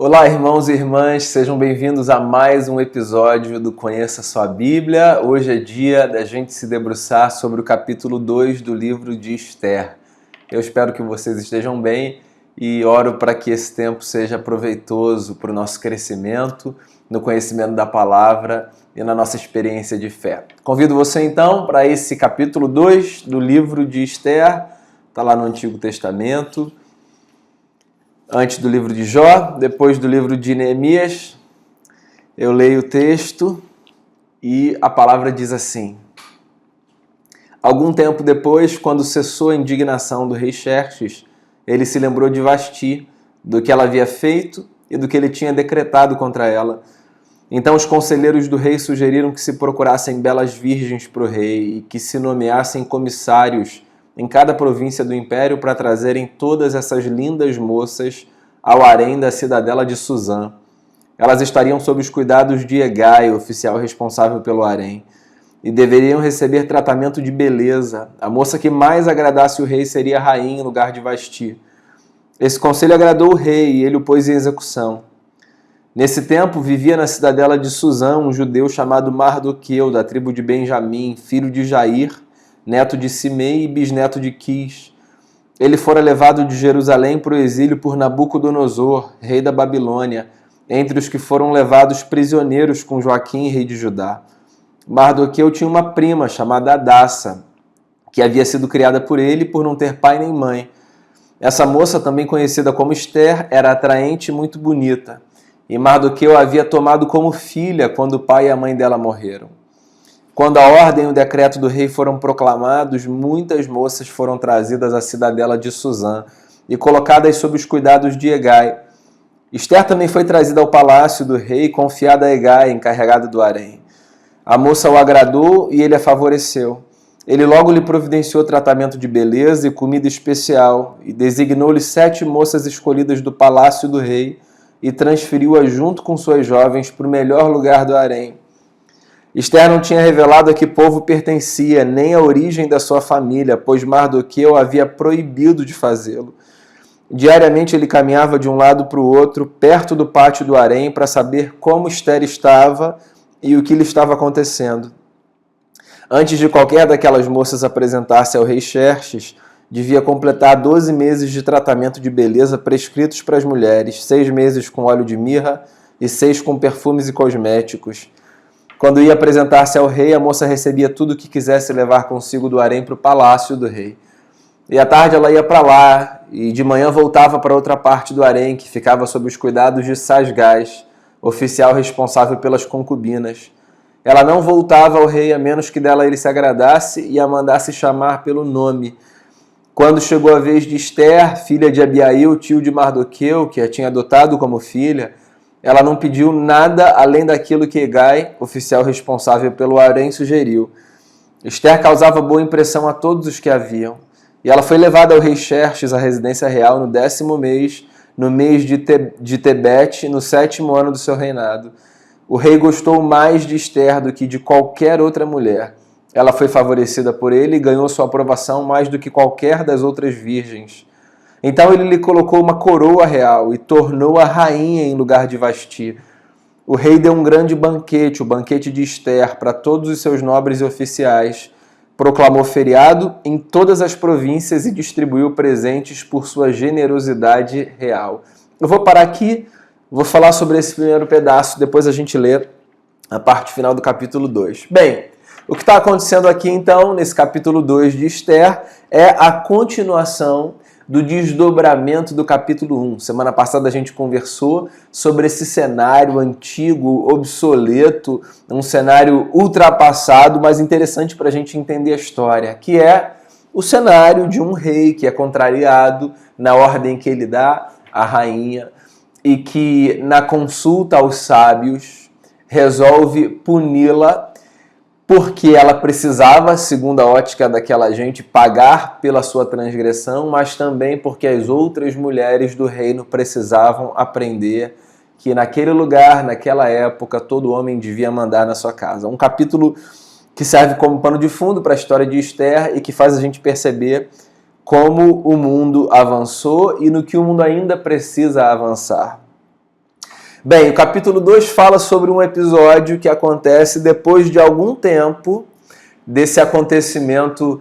Olá, irmãos e irmãs, sejam bem-vindos a mais um episódio do Conheça Sua Bíblia. Hoje é dia da gente se debruçar sobre o capítulo 2 do livro de Esther. Eu espero que vocês estejam bem e oro para que esse tempo seja proveitoso para o nosso crescimento, no conhecimento da palavra e na nossa experiência de fé. Convido você então para esse capítulo 2 do livro de Esther, está lá no Antigo Testamento. Antes do livro de Jó, depois do livro de Neemias, eu leio o texto e a palavra diz assim: Algum tempo depois, quando cessou a indignação do rei Xerxes, ele se lembrou de Vasti, do que ela havia feito e do que ele tinha decretado contra ela. Então os conselheiros do rei sugeriram que se procurassem belas virgens para o rei e que se nomeassem comissários em cada província do império para trazerem todas essas lindas moças ao harém da cidadela de Suzã. Elas estariam sob os cuidados de Hegai, oficial responsável pelo harém, e deveriam receber tratamento de beleza. A moça que mais agradasse o rei seria a rainha em lugar de Vasti. Esse conselho agradou o rei e ele o pôs em execução. Nesse tempo, vivia na cidadela de Suzã um judeu chamado Mardoqueu, da tribo de Benjamim, filho de Jair, neto de Simei e bisneto de Quis. Ele fora levado de Jerusalém para o exílio por Nabucodonosor, rei da Babilônia, entre os que foram levados prisioneiros com Joaquim, rei de Judá. Mardoqueu tinha uma prima chamada Hadassa, que havia sido criada por ele por não ter pai nem mãe. Essa moça, também conhecida como Esther, era atraente e muito bonita, e Mardoqueu a havia tomado como filha quando o pai e a mãe dela morreram. Quando a ordem e o decreto do rei foram proclamados, muitas moças foram trazidas à cidadela de Suzã e colocadas sob os cuidados de Hegai. Esther também foi trazida ao palácio do rei, confiada a Hegai, encarregado do harém. A moça o agradou e ele a favoreceu. Ele logo lhe providenciou tratamento de beleza e comida especial e designou-lhe 7 moças escolhidas do palácio do rei e transferiu-a junto com suas jovens para o melhor lugar do harém. Esther não tinha revelado a que povo pertencia, nem a origem da sua família, pois Mardoqueu havia proibido de fazê-lo. Diariamente ele caminhava de um lado para o outro, perto do pátio do harém, para saber como Esther estava e o que lhe estava acontecendo. Antes de qualquer daquelas moças apresentar-se ao rei Xerxes, devia completar 12 meses de tratamento de beleza prescritos para as mulheres, 6 meses com óleo de mirra e 6 com perfumes e cosméticos. Quando ia apresentar-se ao rei, a moça recebia tudo o que quisesse levar consigo do harém para o palácio do rei. E à tarde ela ia para lá, e de manhã voltava para outra parte do harém, que ficava sob os cuidados de Sasgás, oficial responsável pelas concubinas. Ela não voltava ao rei a menos que dela ele se agradasse e a mandasse chamar pelo nome. Quando chegou a vez de Esther, filha de Abiail, tio de Mardoqueu, que a tinha adotado como filha, ela não pediu nada além daquilo que Hegai, oficial responsável pelo harém, sugeriu. Esther causava boa impressão a todos os que a viam. E ela foi levada ao rei Xerxes, à residência real, no 10º mês, no mês de Tebete, no 7º ano do seu reinado. O rei gostou mais de Esther do que de qualquer outra mulher. Ela foi favorecida por ele e ganhou sua aprovação mais do que qualquer das outras virgens. Então ele lhe colocou uma coroa real e tornou-a rainha em lugar de Vasti. O rei deu um grande banquete, o banquete de Esther, para todos os seus nobres e oficiais. Proclamou feriado em todas as províncias e distribuiu presentes por sua generosidade real. Eu vou parar aqui, vou falar sobre esse primeiro pedaço, depois a gente lê a parte final do capítulo 2. Bem, o que está acontecendo aqui então, nesse capítulo 2 de Esther, é a continuação do desdobramento do capítulo 1. Semana passada a gente conversou sobre esse cenário antigo, obsoleto, um cenário ultrapassado, mas interessante para a gente entender a história, que é o cenário de um rei que é contrariado na ordem que ele dá à rainha e que, na consulta aos sábios, resolve puni-la porque ela precisava, segundo a ótica daquela gente, pagar pela sua transgressão, mas também porque as outras mulheres do reino precisavam aprender que naquele lugar, naquela época, todo homem devia mandar na sua casa. Um capítulo que serve como pano de fundo para a história de Esther e que faz a gente perceber como o mundo avançou e no que o mundo ainda precisa avançar. Bem, o capítulo 2 fala sobre um episódio que acontece depois de algum tempo desse acontecimento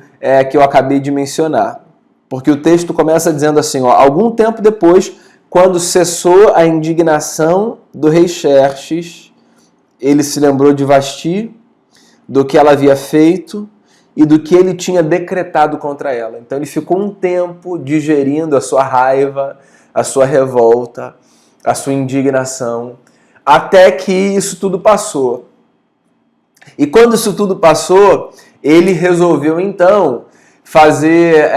que eu acabei de mencionar. Porque o texto começa dizendo assim, algum tempo depois, quando cessou a indignação do rei Xerxes, ele se lembrou de Vasti, do que ela havia feito e do que ele tinha decretado contra ela. Então ele ficou um tempo digerindo a sua raiva, a sua revolta, a sua indignação, até que isso tudo passou. E quando isso tudo passou, ele resolveu então fazer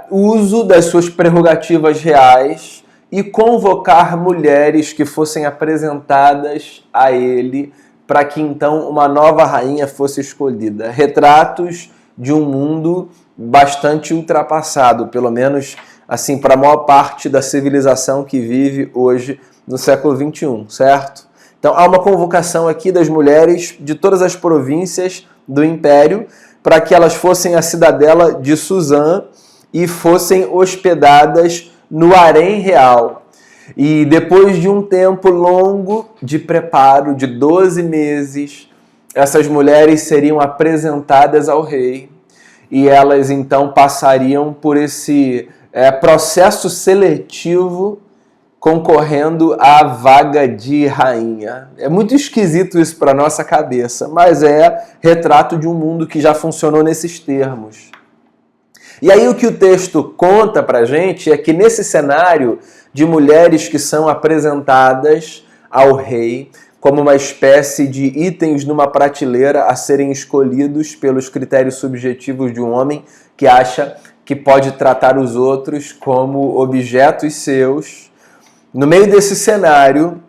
uso das suas prerrogativas reais e convocar mulheres que fossem apresentadas a ele para que então uma nova rainha fosse escolhida. Retratos de um mundo bastante ultrapassado, pelo menos assim para a maior parte da civilização que vive hoje no século XXI, certo? Então há uma convocação aqui das mulheres de todas as províncias do Império para que elas fossem à cidadela de Suzã e fossem hospedadas no harém real. E depois de um tempo longo de preparo, de 12 meses, essas mulheres seriam apresentadas ao rei e elas então passariam por esse processo seletivo concorrendo à vaga de rainha. É muito esquisito isso para nossa cabeça, mas é retrato de um mundo que já funcionou nesses termos. E aí o que o texto conta para a gente é que nesse cenário de mulheres que são apresentadas ao rei como uma espécie de itens numa prateleira a serem escolhidos pelos critérios subjetivos de um homem que acha que pode tratar os outros como objetos seus. No meio desse cenário,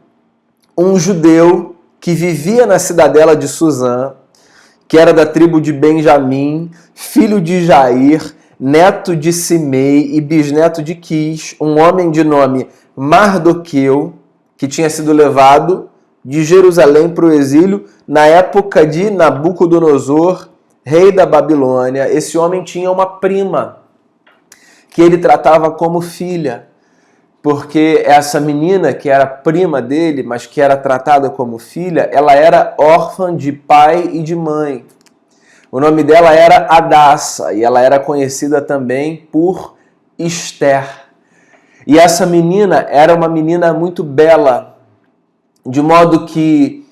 um judeu que vivia na cidadela de Suzã, que era da tribo de Benjamim, filho de Jair, neto de Simei e bisneto de Quis, um homem de nome Mardoqueu, que tinha sido levado de Jerusalém para o exílio na época de Nabucodonosor, rei da Babilônia. Esse homem tinha uma prima que ele tratava como filha, porque essa menina, que era prima dele, mas que era tratada como filha, ela era órfã de pai e de mãe. O nome dela era Hadassa e ela era conhecida também por Esther. E essa menina era uma menina muito bela, de modo que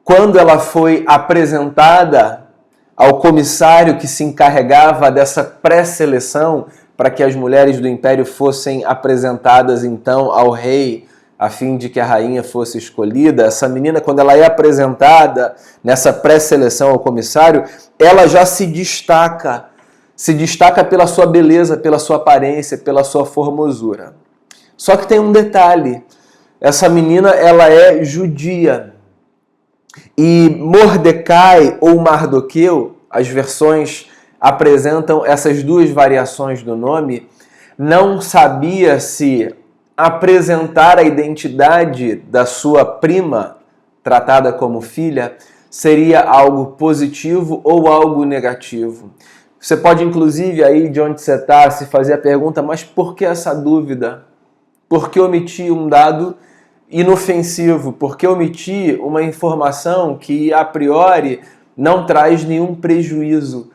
quando ela foi apresentada ao comissário que se encarregava dessa pré-seleção para que as mulheres do império fossem apresentadas então ao rei, a fim de que a rainha fosse escolhida, essa menina, quando ela é apresentada nessa pré-seleção ao comissário, ela já se destaca pela sua beleza, pela sua aparência, pela sua formosura. Só que tem um detalhe, essa menina ela é judia, e Mordecai ou Mardoqueu, as versões apresentam essas duas variações do nome, não sabia se apresentar a identidade da sua prima, tratada como filha, seria algo positivo ou algo negativo. Você pode, inclusive, aí de onde você está, se fazer a pergunta, mas por que essa dúvida? Por que omitir um dado inofensivo? Por que omitir uma informação que, a priori, não traz nenhum prejuízo?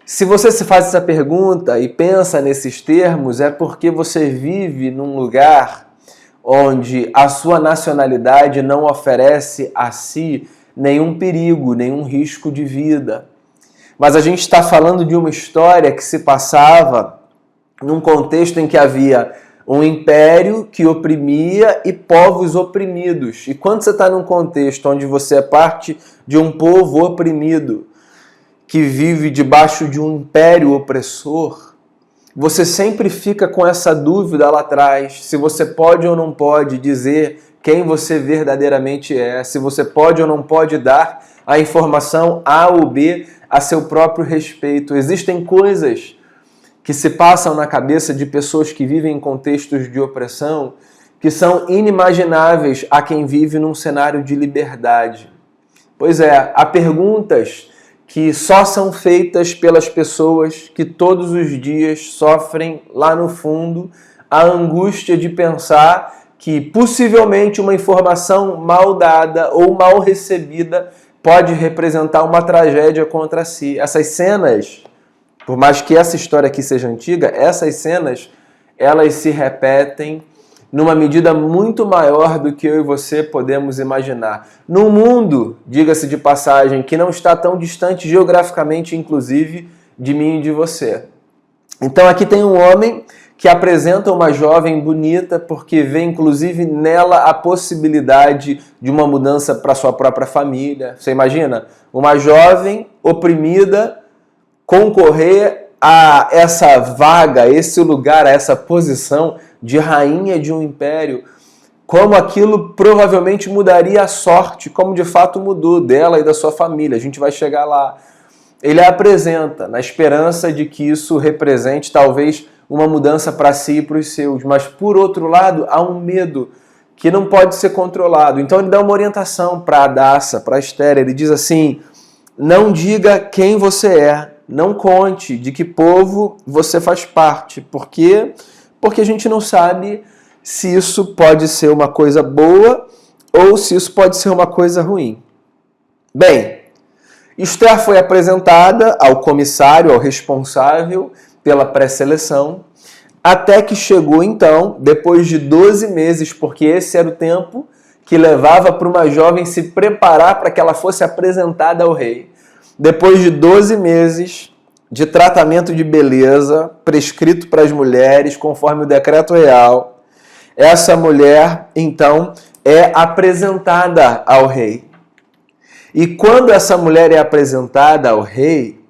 Se você se faz essa pergunta e pensa nesses termos, é porque você vive num lugar onde a sua nacionalidade não oferece a si nenhum perigo, nenhum risco de vida. Mas a gente está falando de uma história que se passava num contexto em que havia um império que oprimia e povos oprimidos. E quando você está num contexto onde você é parte de um povo oprimido, que vive debaixo de um império opressor, você sempre fica com essa dúvida lá atrás, se você pode ou não pode dizer quem você verdadeiramente é, se você pode ou não pode dar a informação A ou B a seu próprio respeito. Existem coisas que se passam na cabeça de pessoas que vivem em contextos de opressão que são inimagináveis a quem vive num cenário de liberdade. Pois é, há perguntas que só são feitas pelas pessoas que todos os dias sofrem lá no fundo a angústia de pensar que possivelmente uma informação mal dada ou mal recebida pode representar uma tragédia contra si. Essas cenas, por mais que essa história aqui seja antiga, essas cenas, elas se repetem numa medida muito maior do que eu e você podemos imaginar. Num mundo, diga-se de passagem, que não está tão distante geograficamente, inclusive, de mim e de você. Então aqui tem um homem que apresenta uma jovem bonita porque vê inclusive nela a possibilidade de uma mudança para sua própria família. Você imagina? Uma jovem oprimida concorrer a essa vaga, a esse lugar, a essa posição de rainha de um império. Como aquilo provavelmente mudaria a sorte, como de fato mudou dela e da sua família. A gente vai chegar lá. Ele a apresenta na esperança de que isso represente talvez uma mudança para si e para os seus. Mas, por outro lado, há um medo que não pode ser controlado. Então ele dá uma orientação para Hadassa, para Esther. Ele diz assim: não diga quem você é, não conte de que povo você faz parte. Por quê? Porque a gente não sabe se isso pode ser uma coisa boa ou se isso pode ser uma coisa ruim. Bem, Esther foi apresentada ao comissário, ao responsável pela pré-seleção, até que chegou então, depois de 12 meses, porque esse era o tempo que levava para uma jovem se preparar para que ela fosse apresentada ao rei. Depois de 12 meses de tratamento de beleza prescrito para as mulheres, conforme o decreto real, essa mulher então é apresentada ao rei. E quando essa mulher é apresentada ao rei,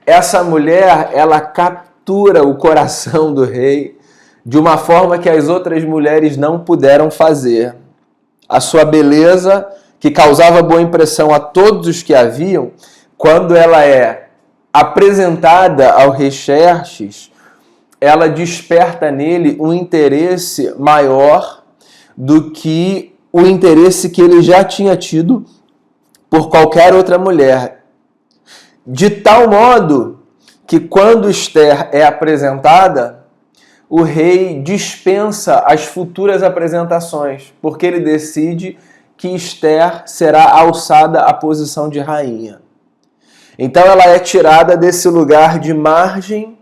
essa mulher, ela captura o coração do rei de uma forma que as outras mulheres não puderam fazer. A sua beleza, que causava boa impressão a todos os que a viam, quando ela é apresentada ao rei Xerxes, ela desperta nele um interesse maior do que o interesse que ele já tinha tido por qualquer outra mulher. De tal modo que quando Esther é apresentada, o rei dispensa as futuras apresentações, porque ele decide que Esther será alçada à posição de rainha. Então ela é tirada desse lugar de margem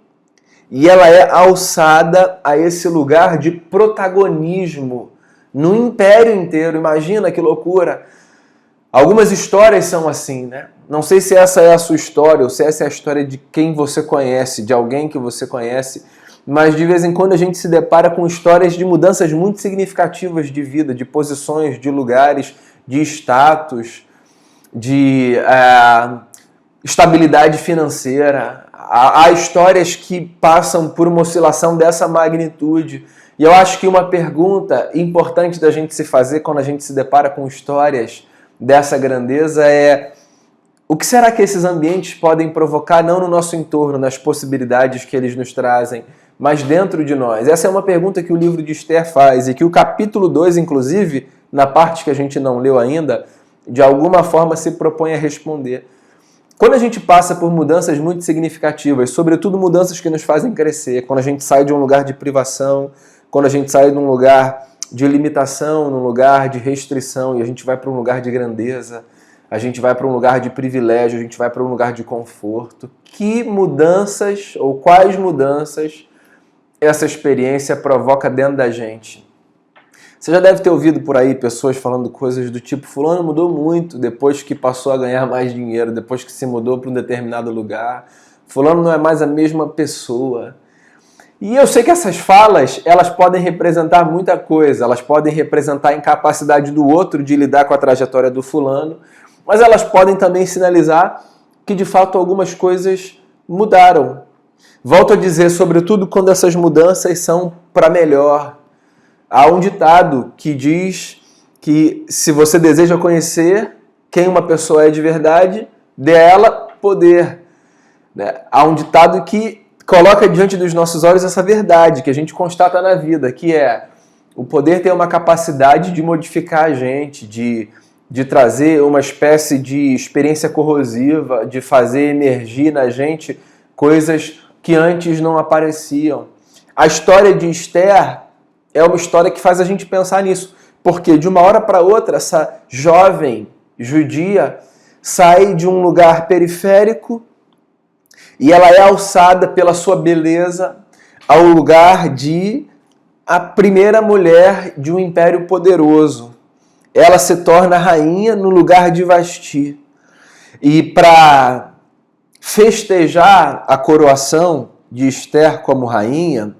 e ela é alçada a esse lugar de protagonismo no império inteiro. Imagina que loucura! Algumas histórias são assim, né? Não sei se essa é a sua história ou se essa é a história de quem você conhece, de alguém que você conhece, mas de vez em quando a gente se depara com histórias de mudanças muito significativas de vida, de posições, de lugares, de status, de estabilidade financeira. Há histórias que passam por uma oscilação dessa magnitude. E eu acho que uma pergunta importante da gente se fazer quando a gente se depara com histórias dessa grandeza é: o que será que esses ambientes podem provocar, não no nosso entorno, nas possibilidades que eles nos trazem, mas dentro de nós? Essa é uma pergunta que o livro de Esther faz e que o capítulo 2, inclusive, na parte que a gente não leu ainda, de alguma forma se propõe a responder. Quando a gente passa por mudanças muito significativas, sobretudo mudanças que nos fazem crescer, quando a gente sai de um lugar de privação, quando a gente sai de um lugar de limitação, num lugar de restrição, e a gente vai para um lugar de grandeza, a gente vai para um lugar de privilégio, a gente vai para um lugar de conforto. Que mudanças, ou quais mudanças, essa experiência provoca dentro da gente? Você já deve ter ouvido por aí pessoas falando coisas do tipo: fulano mudou muito depois que passou a ganhar mais dinheiro, depois que se mudou para um determinado lugar. Fulano não é mais a mesma pessoa. E eu sei que essas falas, elas podem representar muita coisa, elas podem representar a incapacidade do outro de lidar com a trajetória do fulano, mas elas podem também sinalizar que de fato algumas coisas mudaram. Volto a dizer, sobretudo quando essas mudanças são para melhor. Há um ditado que diz que se você deseja conhecer quem uma pessoa é de verdade, dê a ela poder. Há um ditado que coloca diante dos nossos olhos essa verdade que a gente constata na vida, que é: o poder tem uma capacidade de modificar a gente, de trazer uma espécie de experiência corrosiva, de fazer emergir na gente coisas que antes não apareciam. A história de Esther é uma história que faz a gente pensar nisso. Porque de uma hora para outra, essa jovem judia sai de um lugar periférico e ela é alçada pela sua beleza ao lugar de a primeira mulher de um império poderoso. Ela se torna rainha no lugar de Vasti. E para festejar a coroação de Esther como rainha,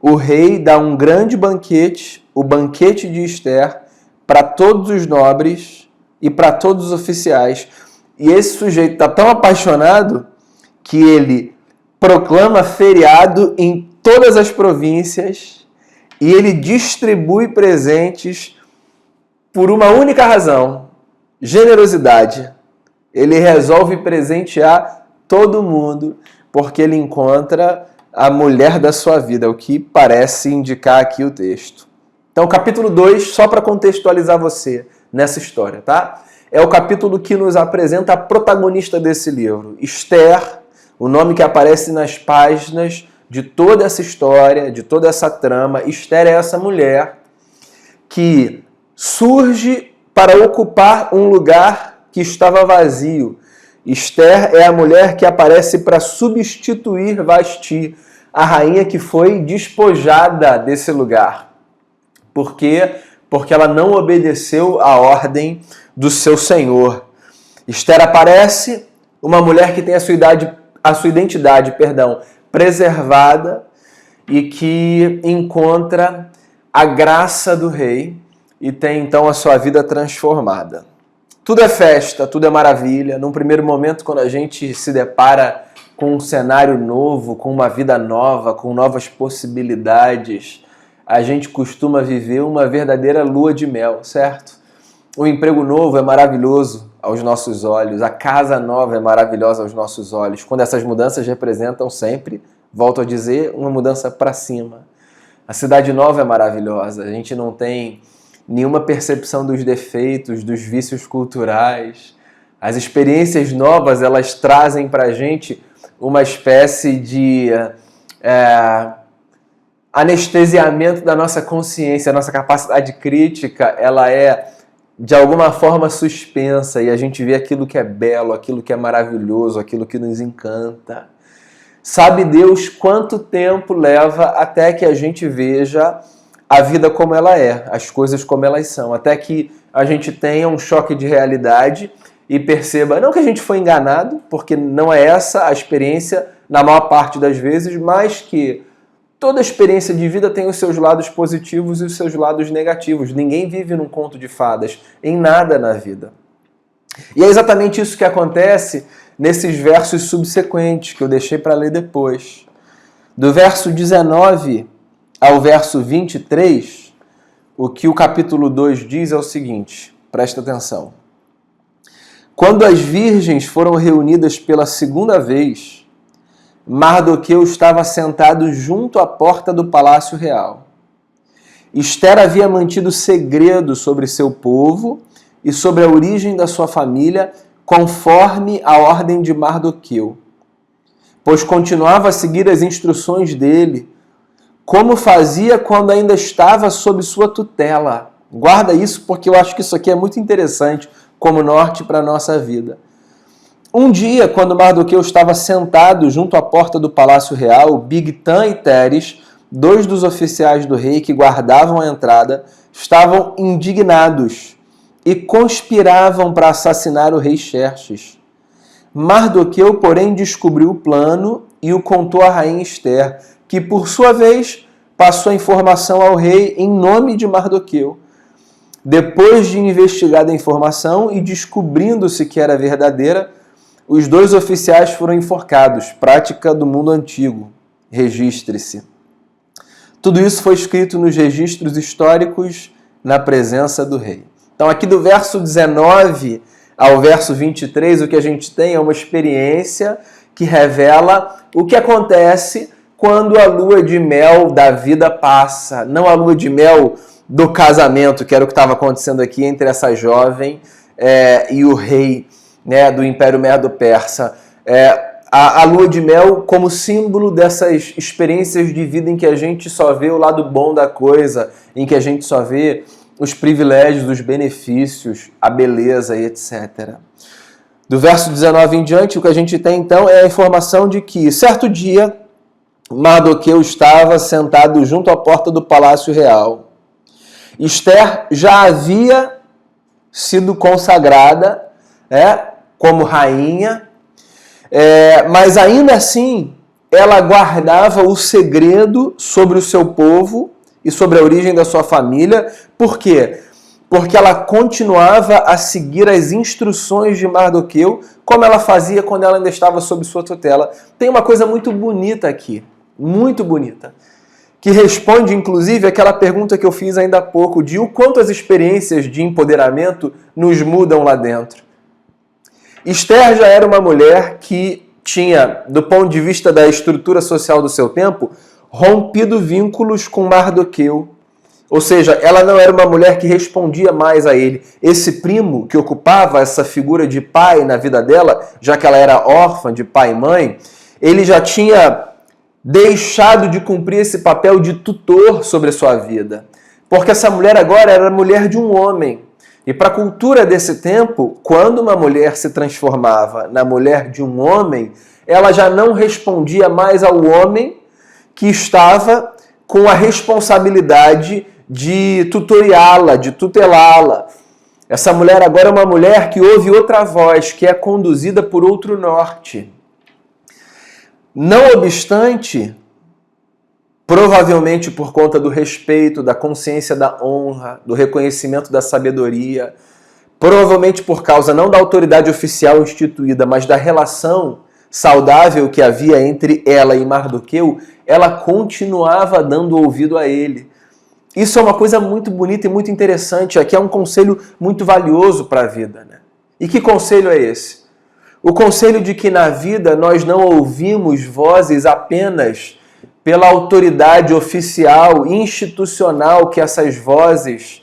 o rei dá um grande banquete, o banquete de Esther, para todos os nobres e para todos os oficiais. E esse sujeito está tão apaixonado que ele proclama feriado em todas as províncias e ele distribui presentes por uma única razão: generosidade. Ele resolve presentear todo mundo porque ele encontra a mulher da sua vida, o que parece indicar aqui o texto. Então, capítulo 2, só para contextualizar você nessa história, tá? É o capítulo que nos apresenta a protagonista desse livro, Esther, o nome que aparece nas páginas de toda essa história, de toda essa trama. Esther é essa mulher que surge para ocupar um lugar que estava vazio. Esther é a mulher que aparece para substituir Vasti, a rainha que foi despojada desse lugar. Por quê? Porque ela não obedeceu à ordem do seu senhor. Esther aparece, uma mulher que tem a sua identidade preservada e que encontra a graça do rei e tem então a sua vida transformada. Tudo é festa, tudo é maravilha. Num primeiro momento, quando a gente se depara com um cenário novo, com uma vida nova, com novas possibilidades, a gente costuma viver uma verdadeira lua de mel, certo? O emprego novo é maravilhoso aos nossos olhos, a casa nova é maravilhosa aos nossos olhos, quando essas mudanças representam sempre, volto a dizer, uma mudança para cima. A cidade nova é maravilhosa, a gente não tem nenhuma percepção dos defeitos, dos vícios culturais. As experiências novas, elas trazem para a gente uma espécie de anestesiamento da nossa consciência, a nossa capacidade crítica, ela é de alguma forma suspensa e a gente vê aquilo que é belo, aquilo que é maravilhoso, aquilo que nos encanta. Sabe Deus quanto tempo leva até que a gente veja a vida como ela é, as coisas como elas são, até que a gente tenha um choque de realidade e perceba, não que a gente foi enganado, porque não é essa a experiência na maior parte das vezes, mas que toda experiência de vida tem os seus lados positivos e os seus lados negativos. Ninguém vive num conto de fadas, em nada na vida. E é exatamente isso que acontece nesses versos subsequentes, que eu deixei para ler depois. Do verso 19 ao verso 23, o que o capítulo 2 diz é o seguinte, presta atenção. Quando as virgens foram reunidas pela segunda vez, Mardoqueu estava sentado junto à porta do palácio real. Esther havia mantido segredo sobre seu povo e sobre a origem da sua família, conforme a ordem de Mardoqueu, pois continuava a seguir as instruções dele, como fazia quando ainda estava sob sua tutela. Guarda isso porque eu acho que isso aqui é muito interessante como norte para a nossa vida. Um dia, quando Mardoqueu estava sentado junto à porta do palácio real, Bigtan e Teres, dois dos oficiais do rei que guardavam a entrada, estavam indignados e conspiravam para assassinar o rei Xerxes. Mardoqueu, porém, descobriu o plano e o contou à rainha Esther, que, por sua vez, passou a informação ao rei em nome de Mardoqueu. Depois de investigada a informação e descobrindo-se que era verdadeira, os dois oficiais foram enforcados, prática do mundo antigo. Registre-se. Tudo isso foi escrito nos registros históricos na presença do rei. Então, aqui do verso 19 ao verso 23, o que a gente tem é uma experiência que revela o que acontece quando a lua de mel da vida passa. Não a lua de mel do casamento, que era o que estava acontecendo aqui entre essa jovem e o rei, né, do Império Medo-Persa. a lua de mel como símbolo dessas experiências de vida em que a gente só vê o lado bom da coisa, em que a gente só vê os privilégios, os benefícios, a beleza e etc. Do verso 19 em diante, o que a gente tem então é a informação de que, certo dia, Mardoqueu estava sentado junto à porta do palácio real. Esther já havia sido consagrada como rainha, mas ainda assim ela guardava o segredo sobre o seu povo e sobre a origem da sua família. Por quê? Porque ela continuava a seguir as instruções de Mardoqueu, como ela fazia quando ela ainda estava sob sua tutela. Tem uma coisa muito bonita aqui, muito bonita, que responde, inclusive, aquela pergunta que eu fiz ainda há pouco, de o quanto as experiências de empoderamento nos mudam lá dentro. Esther já era uma mulher que tinha, do ponto de vista da estrutura social do seu tempo, rompido vínculos com Mardoqueu. Ou seja, ela não era uma mulher que respondia mais a ele. Esse primo que ocupava essa figura de pai na vida dela, já que ela era órfã de pai e mãe, ele já tinha deixado de cumprir esse papel de tutor sobre a sua vida. Porque essa mulher agora era a mulher de um homem. E para a cultura desse tempo, quando uma mulher se transformava na mulher de um homem, ela já não respondia mais ao homem que estava com a responsabilidade de tutoriá-la, de tutelá-la. Essa mulher agora é uma mulher que ouve outra voz, que é conduzida por outro norte. Não obstante, provavelmente por conta do respeito, da consciência da honra, do reconhecimento da sabedoria, provavelmente por causa não da autoridade oficial instituída, mas da relação saudável que havia entre ela e Mardoqueu, ela continuava dando ouvido a ele. Isso é uma coisa muito bonita e muito interessante. Aqui é um conselho muito valioso para a vida, né? E que conselho é esse? O conselho de que na vida nós não ouvimos vozes apenas pela autoridade oficial, institucional que essas vozes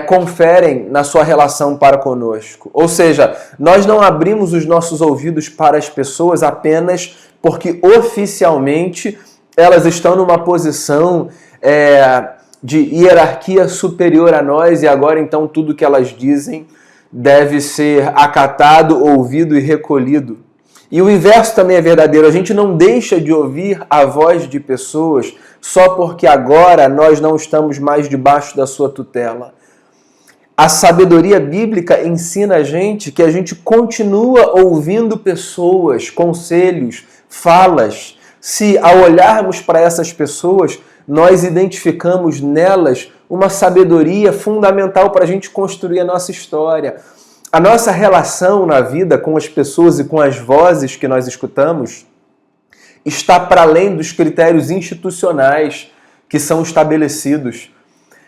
conferem na sua relação para conosco. Ou seja, nós não abrimos os nossos ouvidos para as pessoas apenas porque oficialmente elas estão numa posição de hierarquia superior a nós e agora então tudo que elas dizem deve ser acatado, ouvido e recolhido. E o inverso também é verdadeiro. A gente não deixa de ouvir a voz de pessoas só porque agora nós não estamos mais debaixo da sua tutela. A sabedoria bíblica ensina a gente que a gente continua ouvindo pessoas, conselhos, falas, se ao olharmos para essas pessoas, nós identificamos nelas uma sabedoria fundamental para a gente construir a nossa história. A nossa relação na vida com as pessoas e com as vozes que nós escutamos está para além dos critérios institucionais que são estabelecidos.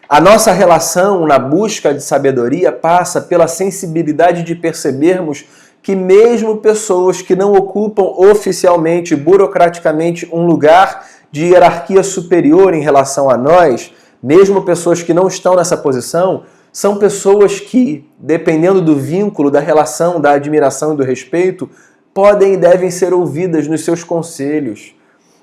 A nossa relação na busca de sabedoria passa pela sensibilidade de percebermos que mesmo pessoas que não ocupam oficialmente, burocraticamente, um lugar de hierarquia superior em relação a nós, mesmo pessoas que não estão nessa posição, são pessoas que, dependendo do vínculo, da relação, da admiração e do respeito, podem e devem ser ouvidas nos seus conselhos.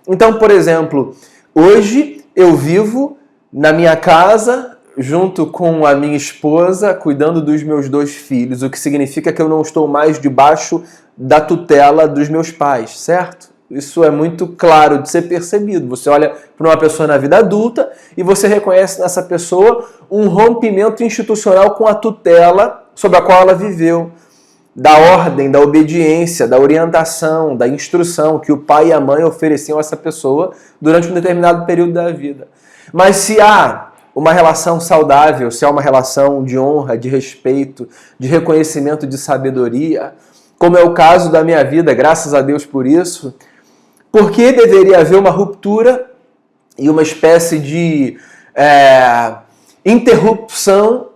Então, por exemplo, hoje eu vivo na minha casa, junto com a minha esposa, cuidando dos meus 2 filhos, o que significa que eu não estou mais debaixo da tutela dos meus pais, certo? Isso é muito claro de ser percebido. Você olha para uma pessoa na vida adulta e você reconhece nessa pessoa um rompimento institucional com a tutela sobre a qual ela viveu, da ordem, da obediência, da orientação, da instrução que o pai e a mãe ofereciam a essa pessoa durante um determinado período da vida. Mas se há uma relação saudável, se há uma relação de honra, de respeito, de reconhecimento, de sabedoria, como é o caso da minha vida, graças a Deus por isso, por que deveria haver uma ruptura e uma espécie de interrupção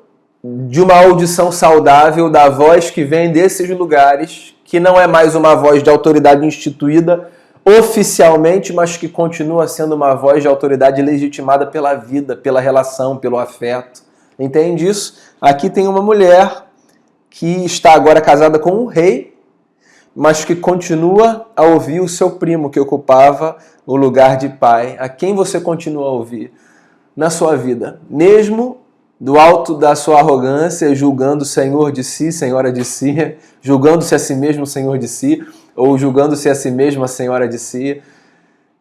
de uma audição saudável da voz que vem desses lugares, que não é mais uma voz de autoridade instituída oficialmente, mas que continua sendo uma voz de autoridade legitimada pela vida, pela relação, pelo afeto. Entende isso? Aqui tem uma mulher que está agora casada com um rei, mas que continua a ouvir o seu primo que ocupava o lugar de pai. A quem você continua a ouvir na sua vida? Mesmo do alto da sua arrogância, julgando o Senhor de si, Senhora de si, julgando-se a si mesmo Senhor de si, ou julgando-se a si mesmo a Senhora de si.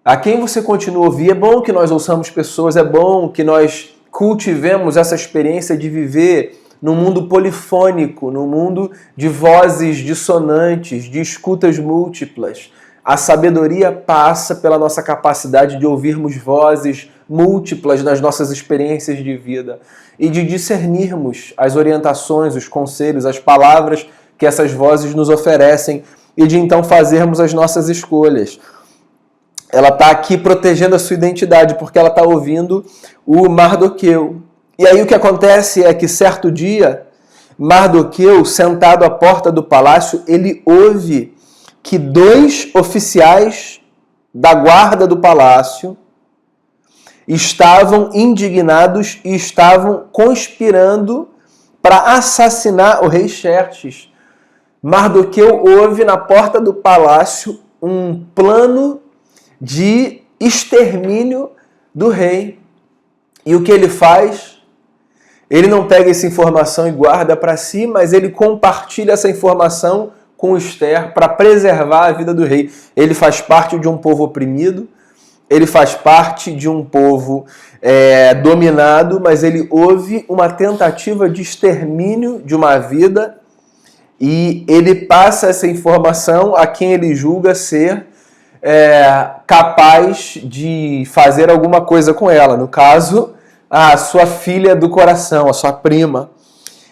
A quem você continua a ouvir? É bom que nós ouçamos pessoas, é bom que nós cultivemos essa experiência de viver num mundo polifônico, num mundo de vozes dissonantes, de escutas múltiplas. A sabedoria passa pela nossa capacidade de ouvirmos vozes múltiplas nas nossas experiências de vida e de discernirmos as orientações, os conselhos, as palavras que essas vozes nos oferecem e de então fazermos as nossas escolhas. Ela está aqui protegendo a sua identidade porque ela está ouvindo o Mardoqueu. E aí o que acontece é que certo dia, Mardoqueu, sentado à porta do palácio, ele ouve que 2 oficiais da guarda do palácio estavam indignados e estavam conspirando para assassinar o rei Xerxes. Mardoqueu ouve na porta do palácio um plano de extermínio do rei. E o que ele faz? Ele não pega essa informação e guarda para si, mas ele compartilha essa informação com Esther para preservar a vida do rei. Ele faz parte de um povo oprimido, ele faz parte de um povo dominado, mas ele ouve uma tentativa de extermínio de uma vida e ele passa essa informação a quem ele julga ser capaz de fazer alguma coisa com ela. No caso, a sua filha do coração, a sua prima.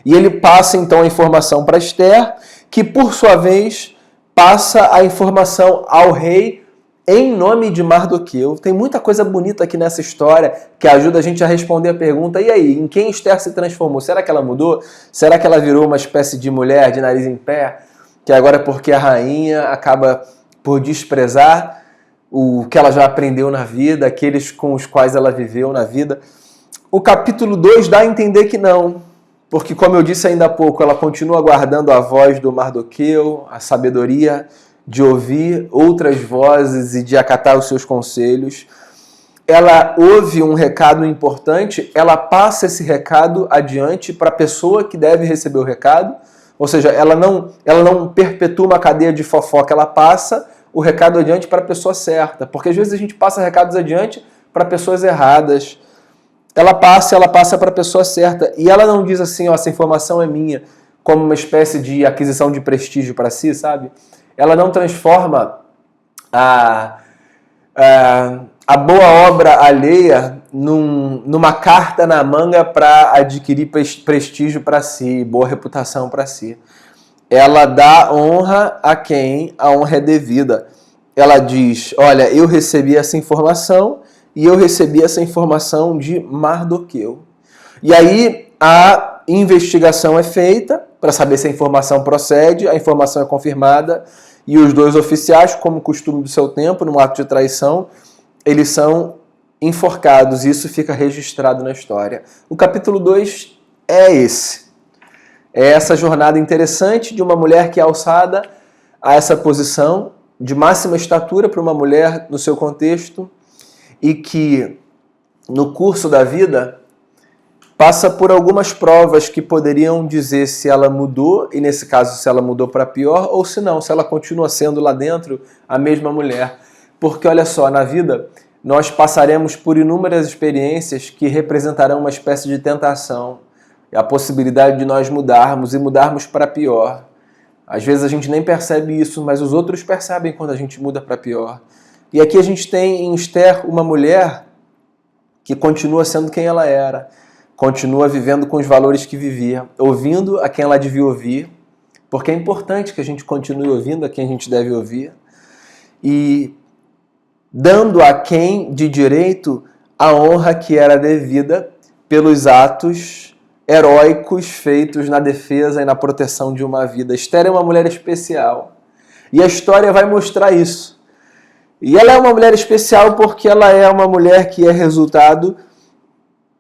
E ele passa então a informação para Esther, que por sua vez passa a informação ao rei em nome de Mardoqueu. Tem muita coisa bonita aqui nessa história que ajuda a gente a responder a pergunta: e aí, em quem Esther se transformou? Será que ela mudou? Será que ela virou uma espécie de mulher de nariz em pé? Que agora, porque a rainha acaba por desprezar o que ela já aprendeu na vida, aqueles com os quais ela viveu na vida. O capítulo 2 dá a entender que não, porque, como eu disse ainda há pouco, ela continua guardando a voz do Mardoqueu, a sabedoria de ouvir outras vozes e de acatar os seus conselhos. Ela ouve um recado importante, ela passa esse recado adiante para a pessoa que deve receber o recado, ou seja, ela não perpetua uma cadeia de fofoca, ela passa o recado adiante para a pessoa certa, porque às vezes a gente passa recados adiante para pessoas erradas. Ela passa para a pessoa certa, e ela não diz assim: ó, essa informação é minha, como uma espécie de aquisição de prestígio para si, sabe? Ela não transforma a boa obra alheia numa carta na manga para adquirir prestígio para si, boa reputação para si. Ela dá honra a quem a honra é devida. Ela diz: olha, eu recebi essa informação e eu recebi essa informação de Mardoqueu. E aí a investigação é feita para saber se a informação procede, a informação é confirmada e os 2 oficiais, como costume do seu tempo, num ato de traição, eles são enforcados e isso fica registrado na história. O capítulo 2 é esse. É essa jornada interessante de uma mulher que é alçada a essa posição de máxima estatura para uma mulher no seu contexto e que, no curso da vida, passa por algumas provas que poderiam dizer se ela mudou, e nesse caso se ela mudou para pior, ou se não, se ela continua sendo lá dentro a mesma mulher. Porque olha só, na vida nós passaremos por inúmeras experiências que representarão uma espécie de tentação, a possibilidade de nós mudarmos e mudarmos para pior. Às vezes a gente nem percebe isso, mas os outros percebem quando a gente muda para pior. E aqui a gente tem em Esther uma mulher que continua sendo quem ela era, continua vivendo com os valores que vivia, ouvindo a quem ela devia ouvir, porque é importante que a gente continue ouvindo a quem a gente deve ouvir, e dando a quem de direito a honra que era devida pelos atos heróicos feitos na defesa e na proteção de uma vida. Esther é uma mulher especial, e a história vai mostrar isso. E ela é uma mulher especial porque ela é uma mulher que é resultado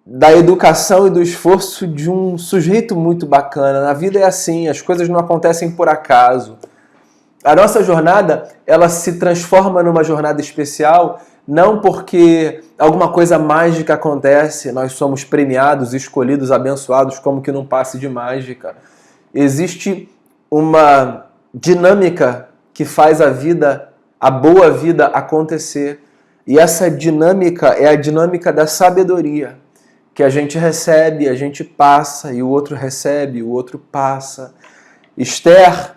da educação e do esforço de um sujeito muito bacana. Na vida é assim, as coisas não acontecem por acaso. A nossa jornada, ela se transforma numa jornada especial, não porque alguma coisa mágica acontece, nós somos premiados, escolhidos, abençoados, como que num passe de mágica. Existe uma dinâmica que faz a boa vida acontecer. E essa dinâmica é a dinâmica da sabedoria, que a gente recebe, a gente passa, e o outro recebe, o outro passa. Esther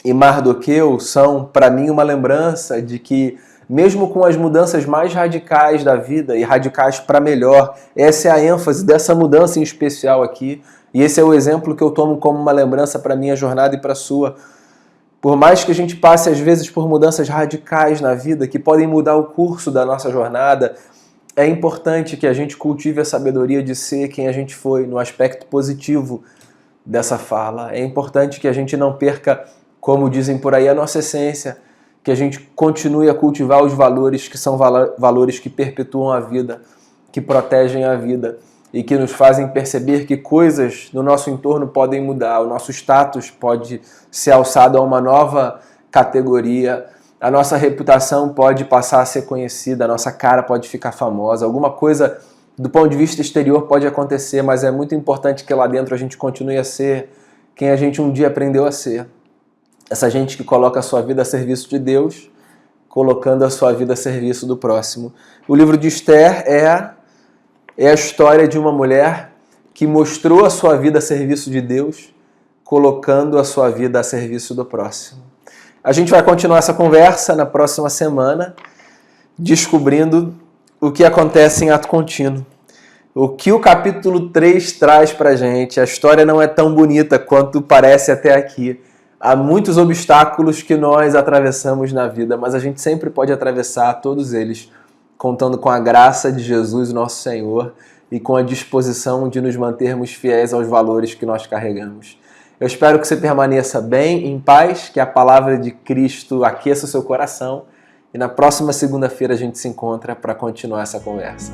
e Mardoqueu são, para mim, uma lembrança de que, mesmo com as mudanças mais radicais da vida, e radicais para melhor, essa é a ênfase dessa mudança em especial aqui, e esse é o exemplo que eu tomo como uma lembrança para a minha jornada e para a sua. Por mais que a gente passe, às vezes, por mudanças radicais na vida, que podem mudar o curso da nossa jornada, é importante que a gente cultive a sabedoria de ser quem a gente foi, no aspecto positivo dessa fala. É importante que a gente não perca, como dizem por aí, a nossa essência, que a gente continue a cultivar os valores que são valores que perpetuam a vida, que protegem a vida e que nos fazem perceber que coisas no nosso entorno podem mudar, o nosso status pode ser alçado a uma nova categoria, a nossa reputação pode passar a ser conhecida, a nossa cara pode ficar famosa, alguma coisa do ponto de vista exterior pode acontecer, mas é muito importante que lá dentro a gente continue a ser quem a gente um dia aprendeu a ser. Essa gente que coloca a sua vida a serviço de Deus, colocando a sua vida a serviço do próximo. O livro de Esther é a história de uma mulher que mostrou a sua vida a serviço de Deus, colocando a sua vida a serviço do próximo. A gente vai continuar essa conversa na próxima semana, descobrindo o que acontece em ato contínuo. O que o capítulo 3 traz pra gente. A história não é tão bonita quanto parece até aqui. Há muitos obstáculos que nós atravessamos na vida, mas a gente sempre pode atravessar todos eles, contando com a graça de Jesus, nosso Senhor, e com a disposição de nos mantermos fiéis aos valores que nós carregamos. Eu espero que você permaneça bem, em paz, que a palavra de Cristo aqueça o seu coração, e na próxima segunda-feira a gente se encontra para continuar essa conversa.